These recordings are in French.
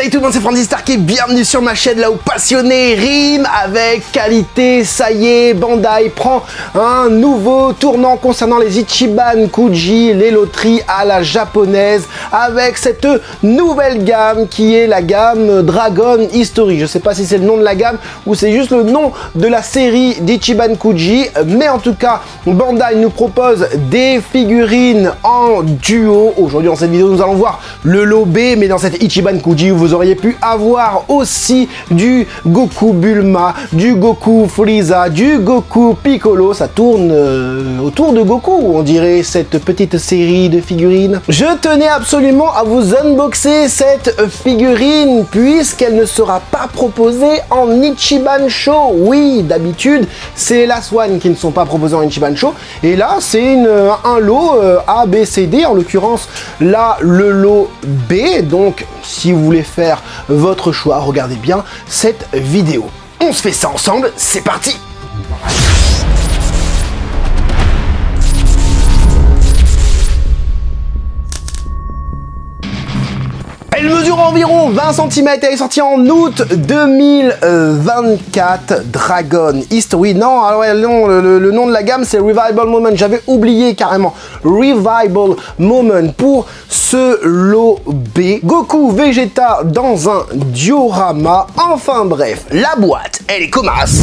Salut tout le monde, c'est Franzy Stark et bienvenue sur ma chaîne là où passionné rime avec qualité. Ça y est, Bandai prend un nouveau tournant concernant les Ichiban Kuji, les loteries à la japonaise, avec cette nouvelle gamme qui est la gamme Dragon History. Je sais pas si c'est le nom de la gamme ou c'est juste le nom de la série d'Ichiban Kuji, mais en tout cas, Bandai nous propose des figurines en duo. Aujourd'hui, dans cette vidéo, nous allons voir le lot B, mais dans cette Ichiban Kuji, vous auriez pu avoir aussi du Goku Bulma, du Goku Frieza, du Goku Piccolo. Ça tourne autour de Goku, on dirait, cette petite série de figurines. Je tenais absolument à vous unboxer cette figurine puisqu'elle ne sera pas proposée en Ichiban Show. Oui, d'habitude, c'est les Last One qui ne sont pas proposés en Ichiban Show. Et là, c'est un lot A, B, C, D. En l'occurrence, là, le lot B. Donc, si vous voulez faire votre choix, regardez bien cette vidéo. On se fait ça ensemble, c'est parti! Elle mesure environ 20 cm, elle est sortie en août 2024, Dragon History. Non, alors non, le nom de la gamme c'est Revival Moment, j'avais oublié carrément. Revival Moment pour ce lot B. Goku Vegeta dans un diorama, enfin bref, la boîte, elle est comasse.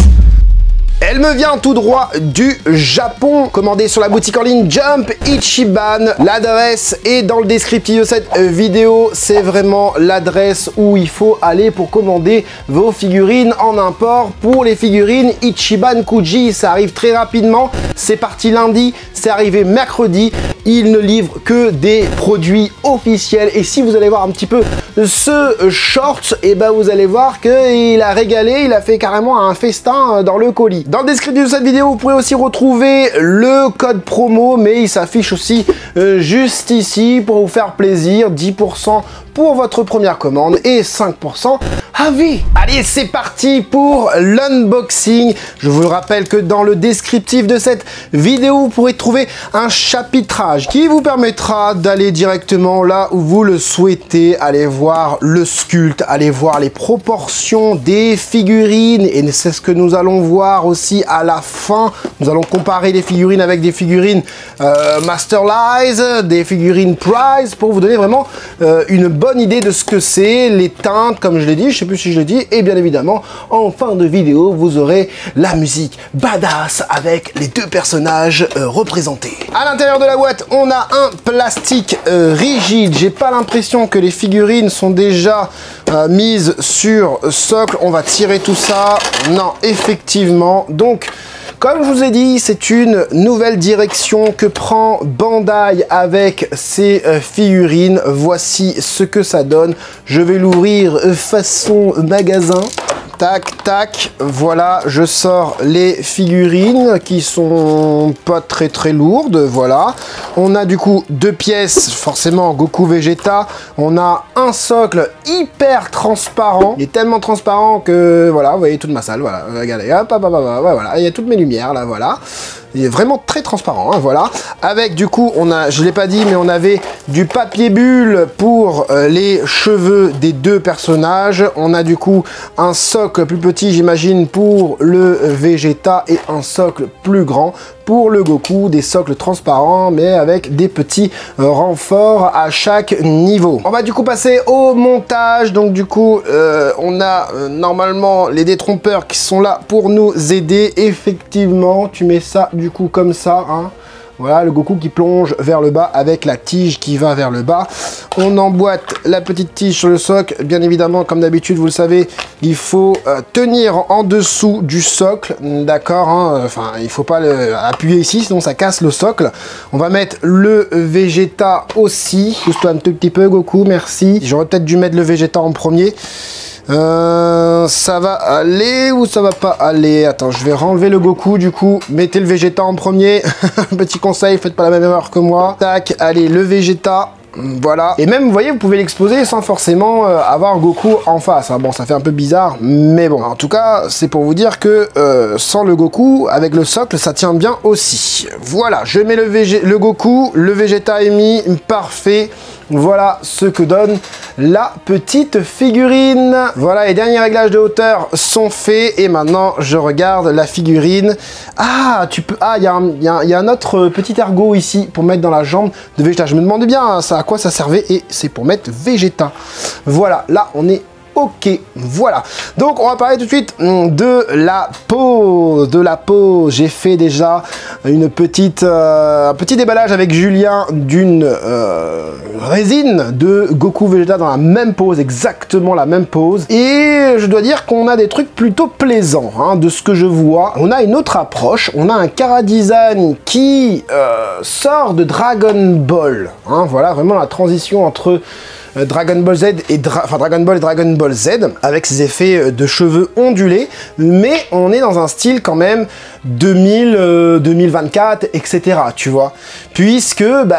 Elle me vient tout droit du Japon, commandée sur la boutique en ligne Jump Ichiban. L'adresse est dans le descriptif de cette vidéo. C'est vraiment l'adresse où il faut aller pour commander vos figurines en import. Pour les figurines Ichiban Kuji, ça arrive très rapidement. C'est parti lundi, c'est arrivé mercredi. Il ne livre que des produits officiels. Et si vous allez voir un petit peu ce short, et ben vous allez voir qu'il a régalé, il a fait carrément un festin dans le colis. Dans le descriptif de cette vidéo, vous pourrez aussi retrouver le code promo, mais il s'affiche aussi juste ici pour vous faire plaisir. 10% pour votre première commande et 5% à vie. Allez, c'est parti pour l'unboxing. Je vous rappelle que dans le descriptif de cette vidéo, vous pourrez trouver un chapitrage qui vous permettra d'aller directement là où vous le souhaitez. Allez voir le sculpte, allez voir les proportions des figurines et c'est ce que nous allons voir aussi à la fin. Nous allons comparer les figurines avec des figurines Masterlize, des figurines Prize pour vous donner vraiment une bonne idée de ce que c'est, les teintes, comme je l'ai dit, je sais plus si je l'ai dit, et bien évidemment, en fin de vidéo, vous aurez la musique badass avec les deux personnages représentés. À l'intérieur de la boîte, on a un plastique rigide. J'ai pas l'impression que les figurines sont déjà mises sur socle. On va tirer tout ça. Non, effectivement. Donc, comme je vous ai dit, c'est une nouvelle direction que prend Bandai avec ses figurines. Voici ce que ça donne. Je vais l'ouvrir façon magasin. Tac, tac, voilà, je sors les figurines qui sont pas très lourdes, voilà. On a du coup deux pièces, forcément Goku Vegeta. On a un socle hyper transparent. Il est tellement transparent que, voilà, vous voyez toute ma salle, voilà. Regardez, hop, hop, hop, hop, voilà, il y a toutes mes lumières, là, voilà. Il est vraiment très transparent, hein, voilà. Avec du coup, on a, je l'ai pas dit, mais on avait du papier bulle pour les cheveux des deux personnages. On a du coup un socle plus petit, j'imagine, pour le Vegeta et un socle plus grand pour le Goku, des socles transparents mais avec des petits renforts à chaque niveau. On va du coup passer au montage. Donc du coup on a normalement les détrompeurs qui sont là pour nous aider. Effectivement, tu mets ça du coup comme ça, hein. Voilà, le Goku qui plonge vers le bas avec la tige qui va vers le bas. On emboîte la petite tige sur le socle. Bien évidemment, comme d'habitude, vous le savez, il faut tenir en dessous du socle. D'accord, hein, enfin, il ne faut pas appuyer ici, sinon ça casse le socle. On va mettre le Vegeta aussi. Pousse-toi un tout petit peu, Goku, merci. J'aurais peut-être dû mettre le Vegeta en premier. Ça va aller ou ça va pas aller? Attends, je vais renlever le Goku du coup. Mettez le Vegeta en premier. Petit conseil, faites pas la même erreur que moi. Tac, allez, le Vegeta. Voilà. Et même, vous voyez, vous pouvez l'exposer sans forcément avoir Goku en face. Hein. Bon, ça fait un peu bizarre, mais bon. En tout cas, c'est pour vous dire que sans le Goku, avec le socle, ça tient bien aussi. Voilà, je mets le Goku, le Vegeta est mis, parfait. Voilà ce que donne la petite figurine. Voilà, les derniers réglages de hauteur sont faits et maintenant je regarde la figurine. Ah, tu peux... Ah, il y a un autre petit ergot ici pour mettre dans la jambe de Vegeta. Je me demandais bien ça, à quoi ça servait et c'est pour mettre Vegeta. Voilà, là on est... Ok, voilà. Donc, on va parler tout de suite de la pose. J'ai fait déjà un petit déballage avec Julien d'une résine de Goku Vegeta dans la même pose, exactement la même pose. Et je dois dire qu'on a des trucs plutôt plaisants, hein, de ce que je vois. On a une autre approche. On a un Kara Design qui sort de Dragon Ball. Hein, voilà, vraiment la transition entre... Dragon Ball Z et Dragon Ball et Dragon Ball Z avec ses effets de cheveux ondulés, mais on est dans un style quand même 2024, etc. Tu vois, puisque on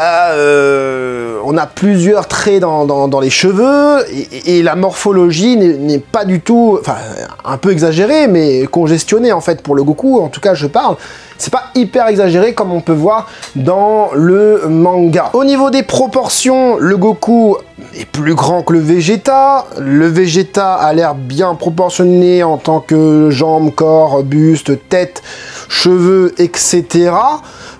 a plusieurs traits dans les cheveux et la morphologie n'est pas du tout, enfin un peu exagérée, mais congestionnée en fait pour le Goku. En tout cas, je parle. C'est pas hyper exagéré comme on peut voir dans le manga. Au niveau des proportions, le Goku est plus grand que le Vegeta. Le Vegeta a l'air bien proportionné en tant que jambes, corps, buste, tête, cheveux, etc.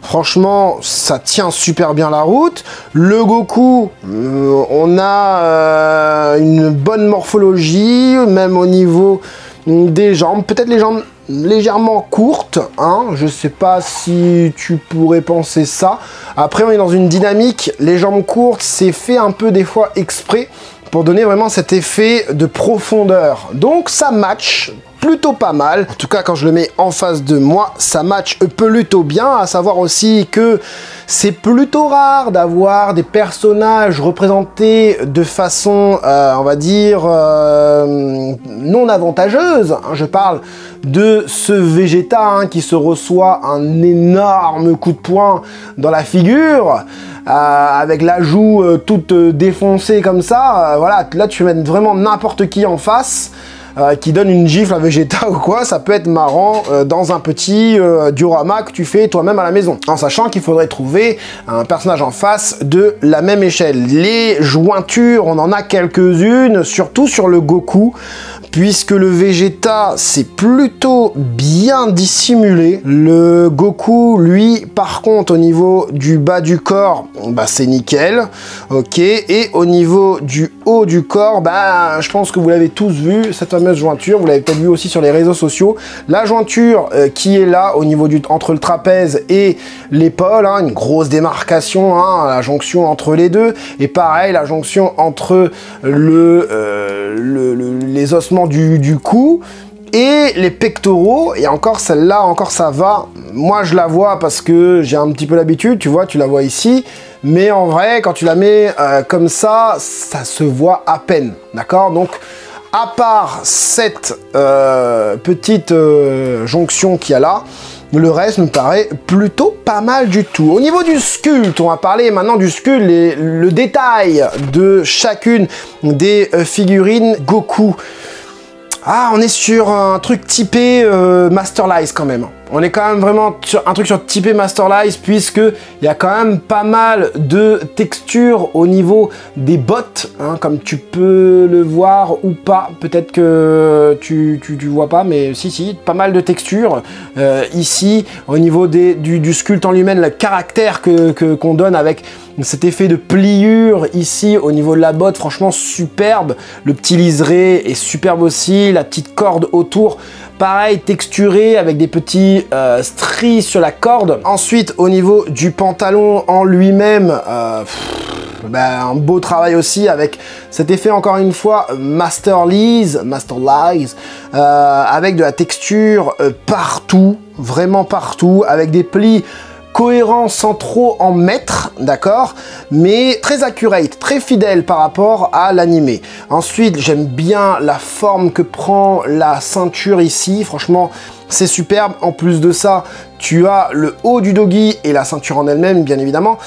Franchement, ça tient super bien la route. Le Goku, on a une bonne morphologie, même au niveau des jambes. Peut-être les jambes légèrement courte, hein, je sais pas si tu pourrais penser ça. Après, on est dans une dynamique, les jambes courtes, c'est fait un peu des fois exprès pour donner vraiment cet effet de profondeur. Donc ça match plutôt pas mal. En tout cas, quand je le mets en face de moi, ça match plutôt bien. À savoir aussi que c'est plutôt rare d'avoir des personnages représentés de façon, on va dire, non avantageuse. Je parle de ce Vegeta hein, qui se reçoit un énorme coup de poing dans la figure. Avec la joue toute défoncée comme ça, voilà, là tu mets vraiment n'importe qui en face qui donne une gifle à Vegeta ou quoi, ça peut être marrant dans un petit diorama que tu fais toi-même à la maison, en sachant qu'il faudrait trouver un personnage en face de la même échelle. Les jointures, on en a quelques-unes, surtout sur le Goku, puisque le Vegeta, c'est plutôt bien dissimulé. Le Goku, lui, par contre, au niveau du bas du corps, bah, c'est nickel, ok, et au niveau du haut du corps, bah, je pense que vous l'avez tous vu, cette fameuse jointure, vous l'avez peut-être vu aussi sur les réseaux sociaux, la jointure qui est là, au niveau entre le trapèze et l'épaule, hein, une grosse démarcation, hein, la jonction entre les deux, et pareil, la jonction entre les ossements du cou et les pectoraux, et encore celle-là, encore ça va, moi je la vois parce que j'ai un petit peu l'habitude, tu vois, tu la vois ici, mais en vrai, quand tu la mets comme ça se voit à peine, d'accord? Donc, à part cette petite jonction qu'il y a là, le reste me paraît plutôt pas mal du tout. Au niveau du sculpte, on va parler maintenant du sculpte, le détail de chacune des figurines Goku. Ah, on est sur un truc typé Masterlize quand même. On est quand même vraiment sur un truc sur typé Masterlize, puisque il y a quand même pas mal de textures au niveau des bottes, hein, comme tu peux le voir ou pas. Peut-être que tu vois pas, mais si, pas mal de textures ici au niveau du sculpte en lui-même, le caractère qu'on donne avec cet effet de pliure ici au niveau de la botte, franchement superbe. Le petit liseré est superbe aussi, la petite corde autour, pareil, texturé avec des petits stries sur la corde. Ensuite, au niveau du pantalon en lui-même, un beau travail aussi avec cet effet, encore une fois, Masterlize, avec de la texture partout, vraiment partout, avec des plis cohérent sans trop en mettre, d'accord, mais très accurate, très fidèle par rapport à l'animé. Ensuite, j'aime bien la forme que prend la ceinture ici, franchement, c'est superbe. En plus de ça, tu as le haut du doggy et la ceinture en elle-même, bien évidemment,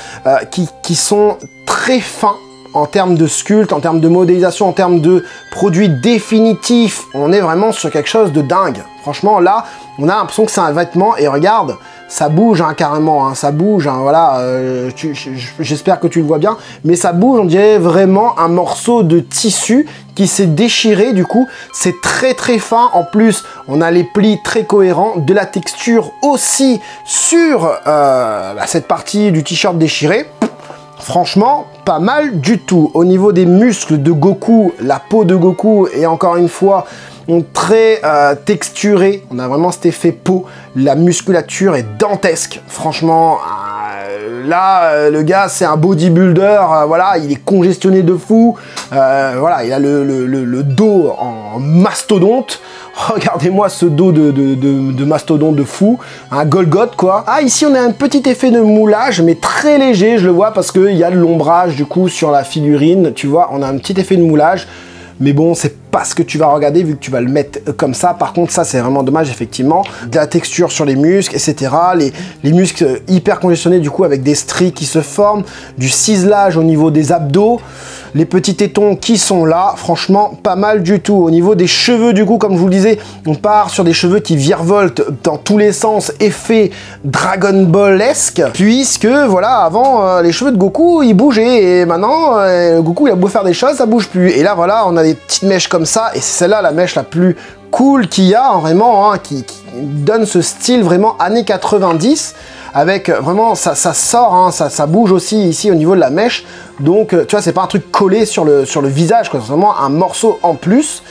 qui sont très fins en termes de sculpte, en termes de modélisation, en termes de produit définitif. On est vraiment sur quelque chose de dingue. Franchement, là, on a l'impression que c'est un vêtement, et regarde, ça bouge hein, carrément, hein, ça bouge, hein, voilà, j'espère que tu le vois bien, mais ça bouge, on dirait vraiment un morceau de tissu qui s'est déchiré, du coup, c'est très très fin, en plus, on a les plis très cohérents, de la texture aussi sur cette partie du t-shirt déchiré. Franchement, pas mal du tout. Au niveau des muscles de Goku, la peau de Goku est encore une fois très texturée. On a vraiment cet effet peau. La musculature est dantesque. Franchement, là, le gars, c'est un bodybuilder. Voilà, il est congestionné de fou. Voilà, il a le dos en mastodonte. Regardez-moi ce dos de mastodonte de fou, un Golgoth quoi. Ah, ici on a un petit effet de moulage, mais très léger, je le vois parce qu'il y a de l'ombrage du coup sur la figurine, tu vois, on a un petit effet de moulage. Mais bon, c'est pas ce que tu vas regarder vu que tu vas le mettre comme ça. Par contre, ça, c'est vraiment dommage, effectivement. De la texture sur les muscles, etc. Les muscles hyper congestionnés, du coup, avec des stries qui se forment. Du ciselage au niveau des abdos. Les petits tétons qui sont là. Franchement, pas mal du tout. Au niveau des cheveux, du coup, comme je vous le disais, on part sur des cheveux qui virevoltent dans tous les sens. Effet Dragon Ball-esque. Puisque, voilà, avant, les cheveux de Goku, ils bougeaient. Et maintenant, Goku, il a beau faire des choses, ça bouge plus. Et là, voilà, on a des petites mèches comme ça, et c'est celle-là la mèche la plus cool qu'il y a, hein, vraiment, hein, qui donne ce style vraiment années 90, avec vraiment, ça sort, hein, ça bouge aussi ici au niveau de la mèche, donc tu vois, c'est pas un truc collé sur le visage, c'est vraiment un morceau en plus.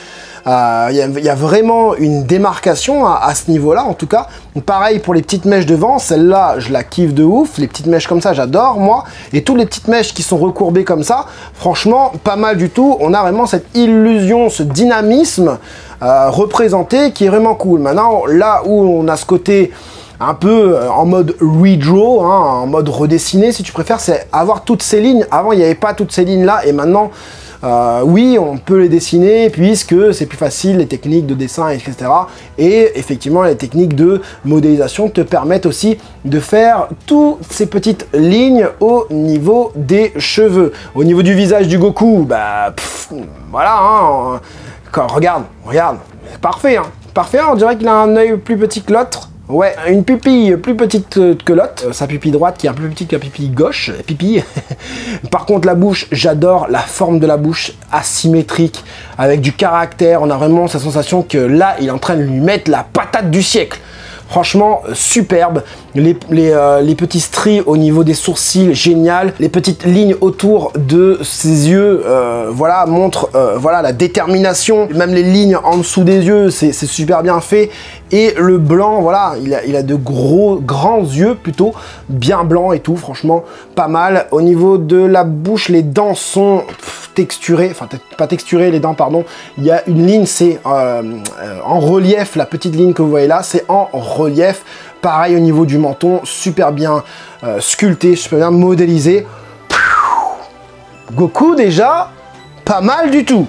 Il y a vraiment une démarcation à ce niveau-là, en tout cas. Pareil pour les petites mèches devant, celle-là, je la kiffe de ouf. Les petites mèches comme ça, j'adore, moi. Et toutes les petites mèches qui sont recourbées comme ça, franchement, pas mal du tout. On a vraiment cette illusion, ce dynamisme représenté qui est vraiment cool. Maintenant, là où on a ce côté un peu en mode redraw, hein, en mode redessiné, si tu préfères, c'est avoir toutes ces lignes. Avant, il n'y avait pas toutes ces lignes-là, et maintenant... oui, on peut les dessiner puisque c'est plus facile, les techniques de dessin, etc. Et effectivement, les techniques de modélisation te permettent aussi de faire toutes ces petites lignes au niveau des cheveux. Au niveau du visage du Goku, bah, voilà, hein, regarde, c'est parfait, hein, parfait, on dirait qu'il a un œil plus petit que l'autre. Ouais, une pupille plus petite que l'autre, sa pupille droite qui est un peu plus petite que la pupille gauche, pupille. Par contre la bouche, j'adore la forme de la bouche asymétrique, avec du caractère, on a vraiment cette sensation que là, il est en train de lui mettre la patate du siècle. Franchement, superbe. Les petits stries au niveau des sourcils, génial. Les petites lignes autour de ses yeux, voilà, montrent voilà, la détermination. Même les lignes en dessous des yeux, c'est super bien fait. Et le blanc, voilà, il a de grands yeux plutôt, bien blancs et tout, franchement, pas mal. Au niveau de la bouche, les dents sont texturées, enfin pas texturées, les dents, pardon. Il y a une ligne, c'est en relief, la petite ligne que vous voyez là, c'est en relief. Pareil au niveau du menton, super bien sculpté, super bien modélisé. Goku déjà, pas mal du tout.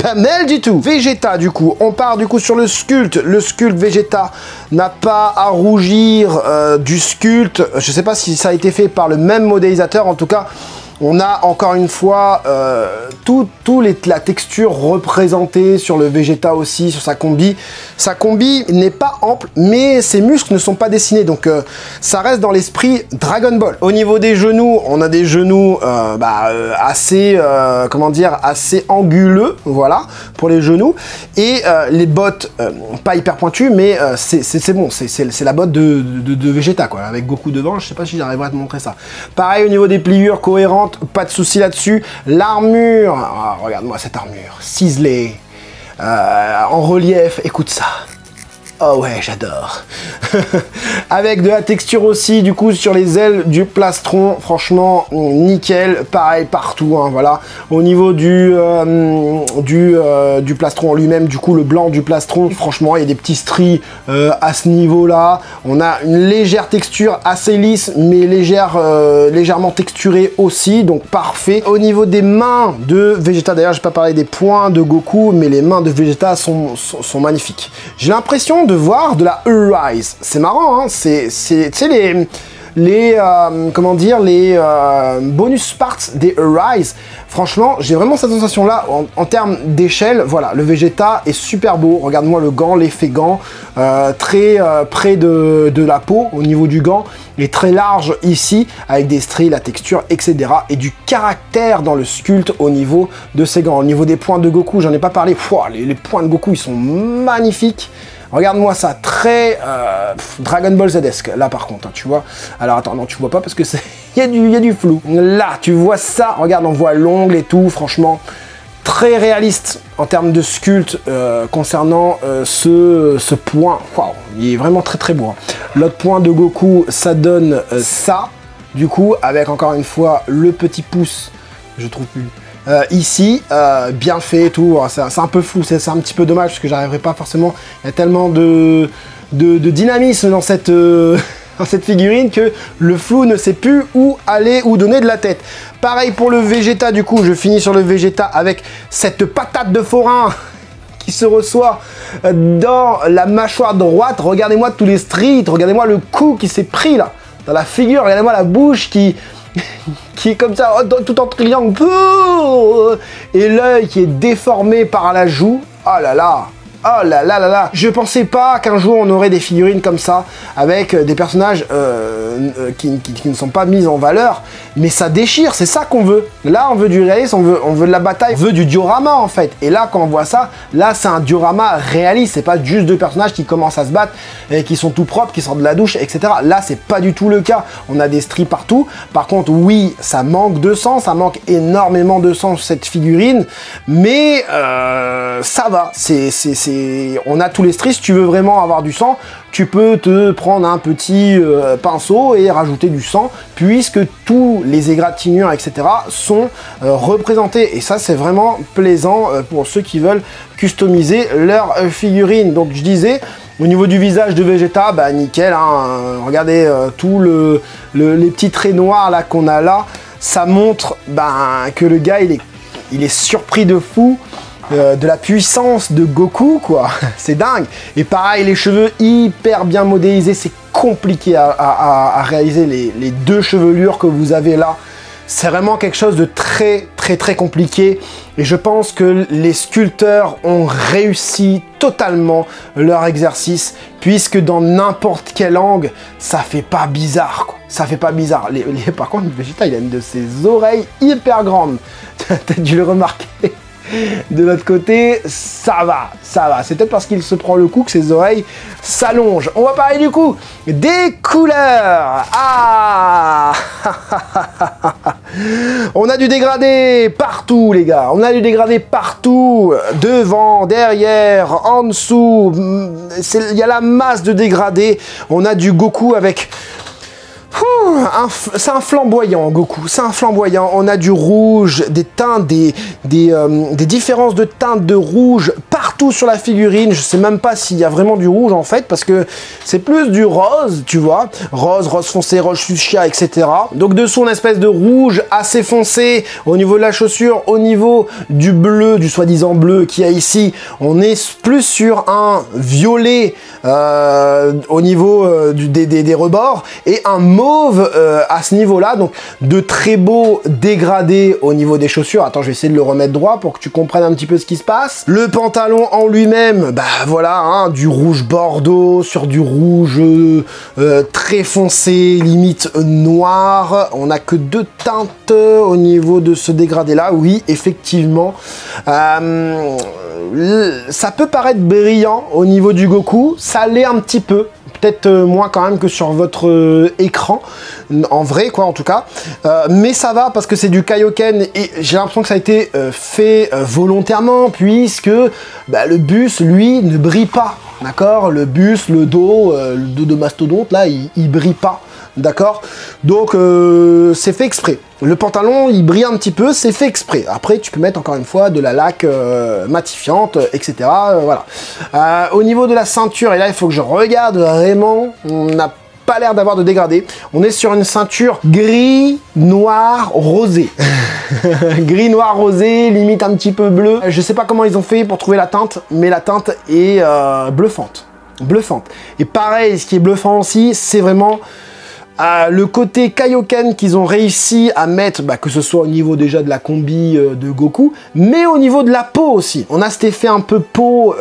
Pas mal du tout. Vegeta, du coup, on part du coup sur le sculpte. Le sculpte Vegeta n'a pas à rougir du sculpte. Je sais pas si ça a été fait par le même modélisateur. En tout cas, on a encore une fois la texture représentée sur le Vegeta aussi, sur sa combi. Sa combi n'est pas ample, mais ses muscles ne sont pas dessinés, donc ça reste dans l'esprit Dragon Ball. Au niveau des genoux, on a des genoux assez, comment dire, assez anguleux, voilà, pour les genoux. Et les bottes, pas hyper pointues, mais c'est bon, c'est la botte de Vegeta, quoi, avec Goku devant. Je sais pas si j'arriverai à te montrer ça. Pareil au niveau des pliures cohérentes, pas de souci là-dessus. L'armure, oh, regarde-moi cette armure, ciselée, en relief, écoute ça. Oh ouais, j'adore. Avec de la texture aussi, du coup, sur les ailes du plastron. Franchement, nickel. Pareil partout, hein, voilà. Au niveau du plastron lui-même, du coup, le blanc du plastron, franchement, il y a des petits stries à ce niveau-là. On a une légère texture assez lisse, mais légèrement texturée aussi, donc parfait. Au niveau des mains de Vegeta, d'ailleurs, j'ai pas parlé des poings de Goku, mais les mains de Vegeta sont magnifiques. J'ai l'impression de voir de la E-Rise. C'est marrant, hein, c'est comment dire, les bonus parts des Arise. Franchement, j'ai vraiment cette sensation-là en termes d'échelle. Voilà, le Vegeta est super beau. Regarde-moi le gant, l'effet gant, très près de la peau au niveau du gant, et très large ici, avec des stries, la texture, etc. Et du caractère dans le sculpte au niveau de ces gants. Au niveau des points de Goku, j'en ai pas parlé. Pouah, les points de Goku, ils sont magnifiques. Regarde-moi ça, très Dragon Ball Z-esque, là par contre, hein, tu vois. Alors attends, non, tu vois pas parce que il y a du flou. Là, tu vois ça, regarde, on voit l'ongle et tout, franchement, très réaliste en termes de sculpte concernant ce point. Waouh, il est vraiment très très beau. Hein. L'autre point de Goku, ça donne ça, du coup, avec encore une fois le petit pouce, je trouve plus. Ici, bien fait et tout, c'est un peu flou, c'est un petit peu dommage parce que j'arriverai pas forcément, il y a tellement de dynamisme dans cette, dans cette figurine que le flou ne sait plus où aller, où donner de la tête. Pareil pour le Vegeta, du coup, je finis sur le Vegeta avec cette patate de forain qui se reçoit dans la mâchoire droite. Regardez-moi tous les streets, regardez-moi le coup qui s'est pris là, dans la figure, regardez-moi la bouche qui est comme ça, tout en triangle, et l'œil qui est déformé par la joue. Oh là là, oh là là là là. Je pensais pas qu'un jour on aurait des figurines comme ça, avec des personnages qui ne sont pas mis en valeur, mais ça déchire, c'est ça qu'on veut. Là, on veut du réalisme, on veut de la bataille, on veut du diorama en fait. Et là, quand on voit ça, là, c'est un diorama réaliste, c'est pas juste deux personnages qui commencent à se battre et qui sont tout propres, qui sortent de la douche, etc. Là, c'est pas du tout le cas. On a des stries partout. Par contre, oui, ça manque de sang, ça manque énormément de sang sur cette figurine, mais ça va. On a tous les stries. Si tu veux vraiment avoir du sang, tu peux te prendre un petit pinceau et rajouter du sang, puisque tous les égratignures, etc. sont représentés. Et ça, c'est vraiment plaisant pour ceux qui veulent customiser leur figurine. Donc, je disais, au niveau du visage de Vegeta, bah nickel, hein, regardez tous les petits traits noirs là qu'on a là, ça montre que le gars, il est surpris de fou. De la puissance de Goku, quoi, c'est dingue. Et pareil, les cheveux hyper bien modélisés, c'est compliqué à réaliser les deux chevelures que vous avez là. C'est vraiment quelque chose de très très très compliqué, et je pense que les sculpteurs ont réussi totalement leur exercice, puisque dans n'importe quel angle, ça fait pas bizarre, quoi. Ça fait pas bizarre. Par contre, Vegeta, il a une de ses oreilles hyper grandes. T'as dû le remarquer. De l'autre côté, ça va. C'est peut-être parce qu'il se prend le coup que ses oreilles s'allongent. On va parler du coup des couleurs. Ah on a du dégradé partout, les gars. On a du dégradé partout. Devant, derrière, en dessous. Il y a la masse de dégradé. On a du Goku avec... c'est un flamboyant, Goku, c'est un flamboyant. On a du rouge, des teintes, des différences de teintes de rouge partout sur la figurine. Je sais même pas s'il y a vraiment du rouge en fait, parce que c'est plus du rose, tu vois. Rose foncé, rose fuchsia, etc. Donc dessous, une espèce de rouge assez foncé au niveau de la chaussure, au niveau du bleu, du soi-disant bleu qu'il y a ici. On est plus sur un violet au niveau des rebords, et un mauve à ce niveau-là, donc de très beaux dégradés au niveau des chaussures. Attends, je vais essayer de le remettre droit pour que tu comprennes un petit peu ce qui se passe. Le pantalon en lui-même, bah voilà, hein, du rouge bordeaux sur du rouge très foncé, limite noir. On n'a que deux teintes au niveau de ce dégradé-là. Oui, effectivement. Ça peut paraître brillant au niveau du Goku, ça l'est un petit peu. Peut-être moins quand même que sur votre écran, en vrai quoi en tout cas, mais ça va parce que c'est du Kaioken, et j'ai l'impression que ça a été fait volontairement, puisque le buste lui ne brille pas, d'accord, le buste, le dos de mastodonte là, il brille pas, d'accord, donc c'est fait exprès. Le pantalon, il brille un petit peu, c'est fait exprès. Après, tu peux mettre encore une fois de la laque matifiante, etc. Voilà. Au niveau de la ceinture, et là, il faut que je regarde vraiment, on n'a pas l'air d'avoir de dégradé. On est sur une ceinture gris, noir, rosé. Gris, noir, rosé, limite un petit peu bleu. Je sais pas comment ils ont fait pour trouver la teinte, mais la teinte est bluffante. Bluffante. Et pareil, ce qui est bluffant aussi, c'est vraiment... Le côté Kaioken qu'ils ont réussi à mettre, que ce soit au niveau déjà de la combi de Goku, mais au niveau de la peau aussi. On a cet effet un peu peau,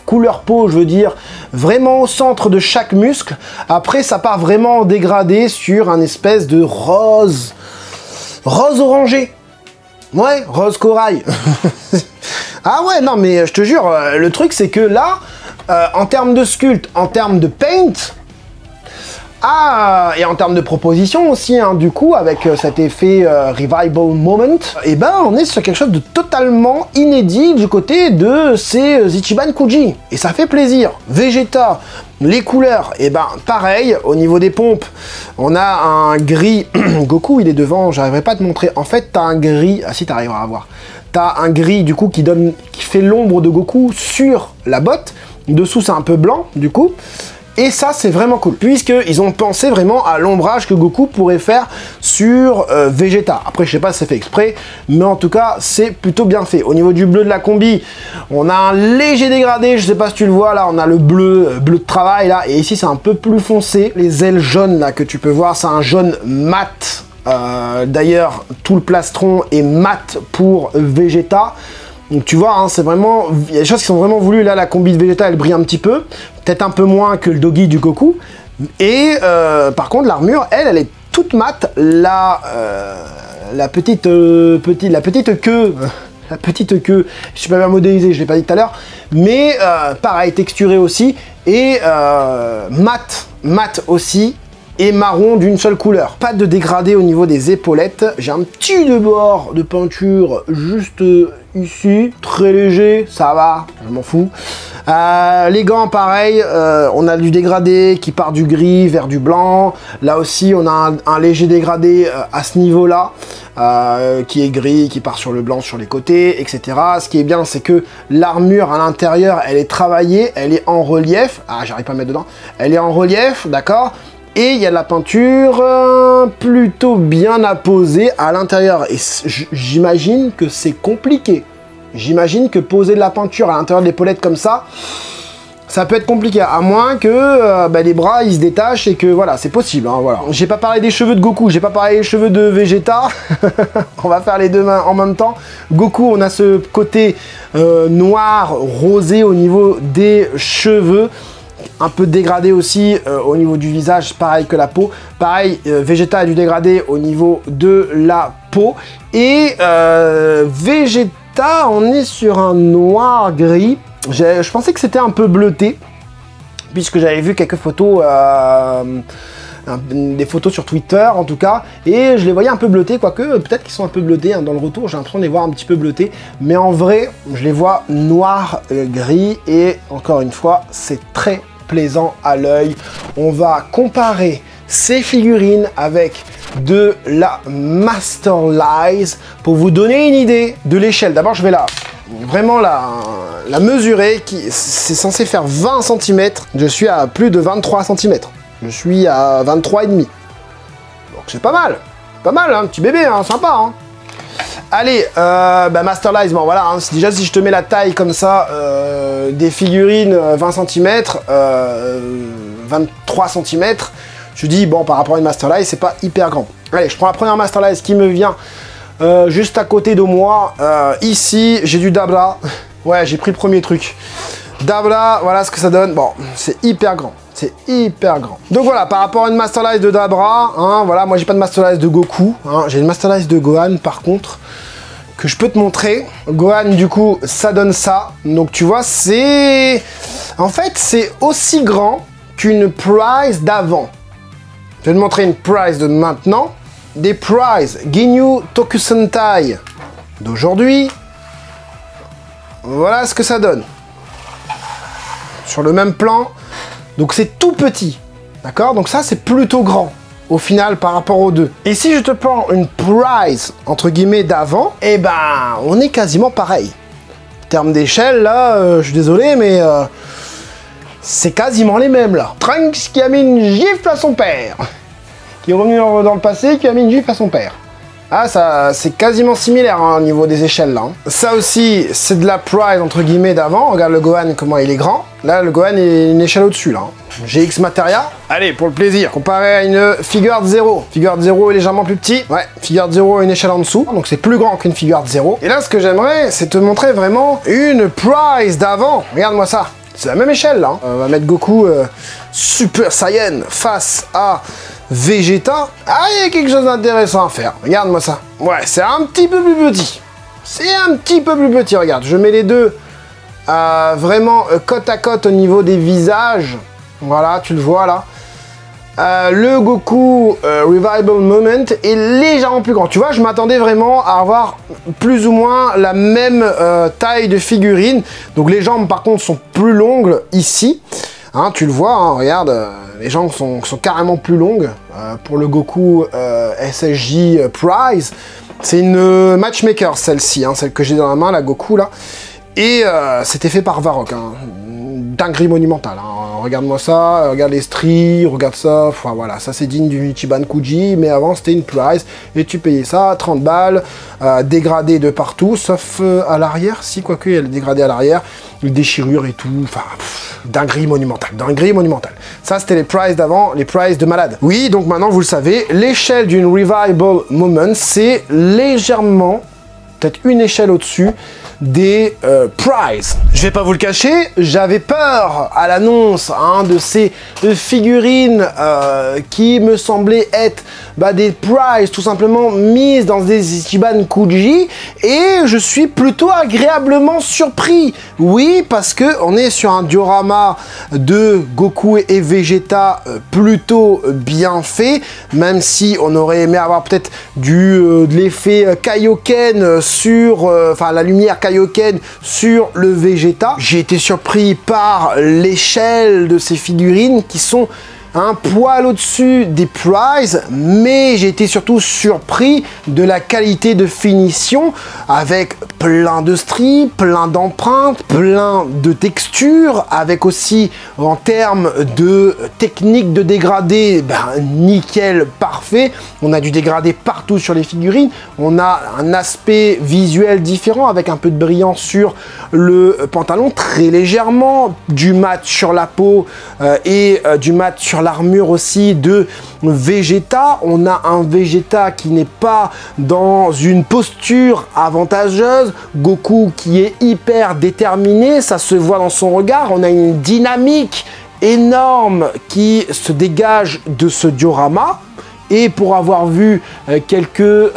couleur peau, je veux dire, vraiment au centre de chaque muscle. Après, ça part vraiment en dégradé sur un espèce de rose orangé. Ouais, rose corail. Ah ouais, non mais je te jure, le truc c'est que là, en termes de sculpte, en termes de paint, et en termes de proposition aussi, hein, du coup, avec cet effet Revival Moment, et on est sur quelque chose de totalement inédit du côté de ces Ichiban Kuji. Et ça fait plaisir. Vegeta, les couleurs, pareil, au niveau des pompes, on a un gris, Goku il est devant, j'arriverai pas à te montrer, en fait t'as un gris, ah si t'arriveras à voir, t'as un gris du coup qui fait l'ombre de Goku sur la botte, dessous c'est un peu blanc du coup, et ça c'est vraiment cool, puisqu'ils ont pensé vraiment à l'ombrage que Goku pourrait faire sur Vegeta. Après je sais pas si c'est fait exprès, mais en tout cas c'est plutôt bien fait. Au niveau du bleu de la combi, on a un léger dégradé, je sais pas si tu le vois là, on a le bleu de travail là, et ici c'est un peu plus foncé. Les ailes jaunes là que tu peux voir, c'est un jaune mat. D'ailleurs tout le plastron est mat pour Vegeta. Donc tu vois, hein, c'est vraiment, il y a des choses qui sont vraiment voulues. Là, la combi de Vegeta, elle brille un petit peu, peut-être un peu moins que le doggy du Goku. Et par contre, l'armure, elle est toute mate. La petite queue, je suis pas bien modélisé, je l'ai pas dit tout à l'heure, mais pareil, texturé aussi et mat aussi. Et marron d'une seule couleur. Pas de dégradé au niveau des épaulettes. J'ai un petit débord de peinture juste ici. Très léger, ça va, je m'en fous. Les gants, pareil, on a du dégradé qui part du gris vers du blanc. Là aussi, on a un léger dégradé à ce niveau-là, qui est gris, qui part sur le blanc sur les côtés, etc. Ce qui est bien, c'est que l'armure à l'intérieur, elle est travaillée, elle est en relief. Ah, j'arrive pas à mettre dedans. Elle est en relief, d'accord ? Et il y a de la peinture plutôt bien apposée à l'intérieur. Et j'imagine que c'est compliqué. J'imagine que poser de la peinture à l'intérieur de l'épaulette comme ça, ça peut être compliqué. À moins que les bras ils se détachent et que voilà, c'est possible. Hein, voilà. J'ai pas parlé des cheveux de Goku, j'ai pas parlé des cheveux de Vegeta. On va faire les deux mains en même temps. Goku, on a ce côté noir, rosé au niveau des cheveux. Un peu dégradé aussi au niveau du visage, pareil que la peau. Pareil, Vegeta a du dégradé au niveau de la peau. Et Vegeta, on est sur un noir-gris. Je pensais que c'était un peu bleuté, puisque j'avais vu quelques photos, des photos sur Twitter en tout cas, et je les voyais un peu bleutés, quoique peut-être qu'ils sont un peu bleutés, hein, dans le retour, j'ai l'impression de les voir un petit peu bleutés, mais en vrai, je les vois noir-gris, et encore une fois, c'est très plaisant à l'œil. On va comparer ces figurines avec de la Masterlize pour vous donner une idée de l'échelle. D'abord, je vais vraiment la mesurer. C'est censé faire 20 cm. Je suis à plus de 23 cm. Je suis à 23,5. Donc c'est pas mal. Pas mal, hein, petit bébé, hein, sympa. Hein. Allez, Masterlize, bon voilà, hein, déjà si je te mets la taille comme ça, des figurines 20 cm, 23 cm, je dis, bon, par rapport à une Masterlize, c'est pas hyper grand. Allez, je prends la première Masterlize qui me vient juste à côté de moi. Ici, j'ai du Dabra. Ouais, j'ai pris le premier truc. Dabra, voilà ce que ça donne. Bon, c'est hyper grand. C'est hyper grand. Donc voilà, par rapport à une Masterlize de Dabra, hein, voilà, moi j'ai pas de Masterlize de Goku, hein, j'ai une Masterlize de Gohan par contre, que je peux te montrer. Gohan, du coup, ça donne ça. Donc tu vois, c'est... En fait, c'est aussi grand qu'une Prize d'avant. Je vais te montrer une Prize de maintenant. Des Prize Ginyu Tokusentai d'aujourd'hui. Voilà ce que ça donne. Sur le même plan. Donc c'est tout petit, d'accord? Donc ça c'est plutôt grand, au final, par rapport aux deux. Et si je te prends une Prize, entre guillemets, d'avant, eh ben, on est quasiment pareil. En termes d'échelle, là, je suis désolé, mais c'est quasiment les mêmes, là. Trunks qui a mis une gifle à son père. Qui est revenu dans le passé, qui a mis une gifle à son père. Ah, ça, c'est quasiment similaire hein, au niveau des échelles là. Hein. Ça aussi, c'est de la Prize entre guillemets d'avant. Regarde le Gohan, comment il est grand. Là, le Gohan est une échelle au-dessus là. Hein. GX Materia. Allez, pour le plaisir. Comparé à une Figuarts Zero. Figuarts Zero est légèrement plus petit. Ouais, Figuarts Zero a une échelle en dessous. Donc c'est plus grand qu'une Figuarts Zero. Et là, ce que j'aimerais, c'est te montrer vraiment une Prize d'avant. Regarde-moi ça. C'est la même échelle là. Hein. On va mettre Goku Super Saiyan face à Vegeta. Ah, il y a quelque chose d'intéressant à faire. Regarde-moi ça. Ouais, c'est un petit peu plus petit. C'est un petit peu plus petit, regarde. Je mets les deux vraiment côte à côte au niveau des visages. Voilà, tu le vois là. Le Goku Revival Moment est légèrement plus grand. Tu vois, je m'attendais vraiment à avoir plus ou moins la même taille de figurine. Donc les jambes par contre sont plus longues ici. Hein, tu le vois, hein, regarde, les jambes sont carrément plus longues. Pour le Goku SSJ Prize, c'est une matchmaker celle-ci, hein, celle que j'ai dans la main, la Goku là. Et c'était fait par Varrock, hein. Dinguerie monumentale. Hein. Regarde-moi ça, regarde les stries, regarde ça. Enfin voilà, ça c'est digne du Ichiban Kuji, mais avant c'était une Prize et tu payais ça 30 balles, dégradé de partout, sauf à l'arrière. Si, quoique, elle est dégradée à l'arrière, les déchirures et tout. Enfin, dinguerie monumentale, dinguerie monumentale. Ça c'était les Prize d'avant, les Prize de malade. Oui, donc maintenant vous le savez, l'échelle d'une Revival Moment, c'est légèrement, peut-être une échelle au-dessus des Prize. Je vais pas vous le cacher, j'avais peur à l'annonce hein, de ces figurines qui me semblaient être des Prize tout simplement mises dans des Ichiban Kuji, et je suis plutôt agréablement surpris. Oui, parce que on est sur un diorama de Goku et Vegeta plutôt bien fait, même si on aurait aimé avoir peut-être de l'effet Kaioken sur enfin la lumière Kaioken sur le Vegeta. J'ai été surpris par l'échelle de ces figurines qui sont un poil au-dessus des Prize, mais j'ai été surtout surpris de la qualité de finition avec plein de stries, plein d'empreintes, plein de textures, avec aussi en termes de technique de dégradé, nickel, parfait. On a du dégradé partout sur les figurines, on a un aspect visuel différent avec un peu de brillant sur le pantalon, très légèrement, du mat sur la peau et du mat sur l'armure aussi de Vegeta. On a un Vegeta qui n'est pas dans une posture avantageuse, Goku qui est hyper déterminé, ça se voit dans son regard, on a une dynamique énorme qui se dégage de ce diorama. Et pour avoir vu quelques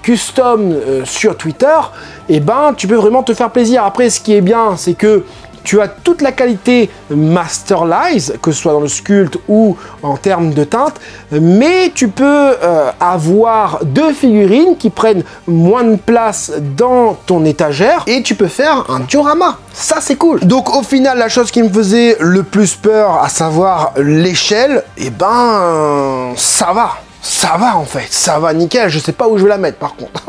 customs sur Twitter, tu peux vraiment te faire plaisir. Après, ce qui est bien, c'est que tu as toute la qualité Masterlize, que ce soit dans le sculpte ou en termes de teinte, mais tu peux avoir deux figurines qui prennent moins de place dans ton étagère et tu peux faire un diorama. Ça, c'est cool. Donc, au final, la chose qui me faisait le plus peur, à savoir l'échelle, ça va. Ça va en fait, ça va nickel, je sais pas où je vais la mettre par contre.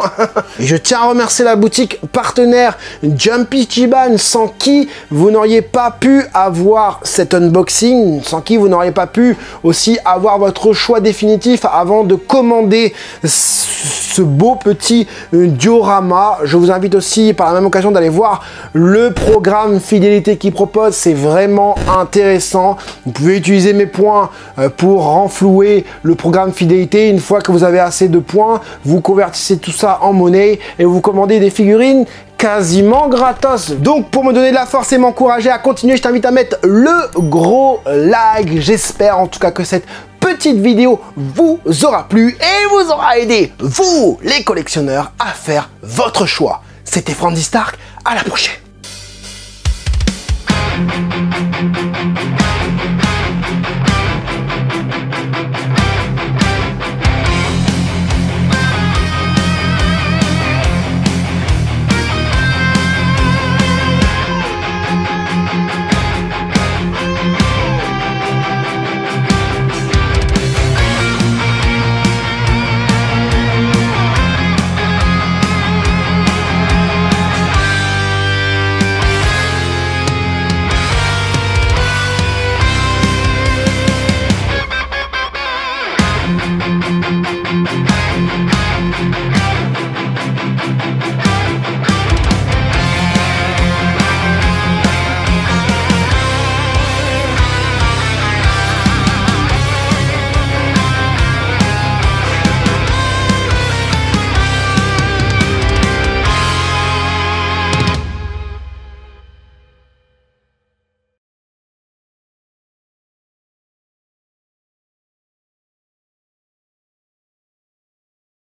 Et je tiens à remercier la boutique partenaire Jumpy Ichiban, sans qui vous n'auriez pas pu avoir cet unboxing, sans qui vous n'auriez pas pu aussi avoir votre choix définitif avant de commander ce beau petit diorama. Je vous invite aussi par la même occasion d'aller voir le programme fidélité qu'il propose, c'est vraiment intéressant. Vous pouvez utiliser mes points pour renflouer le programme fidélité. Une fois que vous avez assez de points, vous convertissez tout ça en monnaie et vous commandez des figurines quasiment gratos. Donc pour me donner de la force et m'encourager à continuer, je t'invite à mettre le gros like. J'espère en tout cas que cette petite vidéo vous aura plu et vous aura aidé, vous les collectionneurs, à faire votre choix. C'était Franzy Stark, à la prochaine.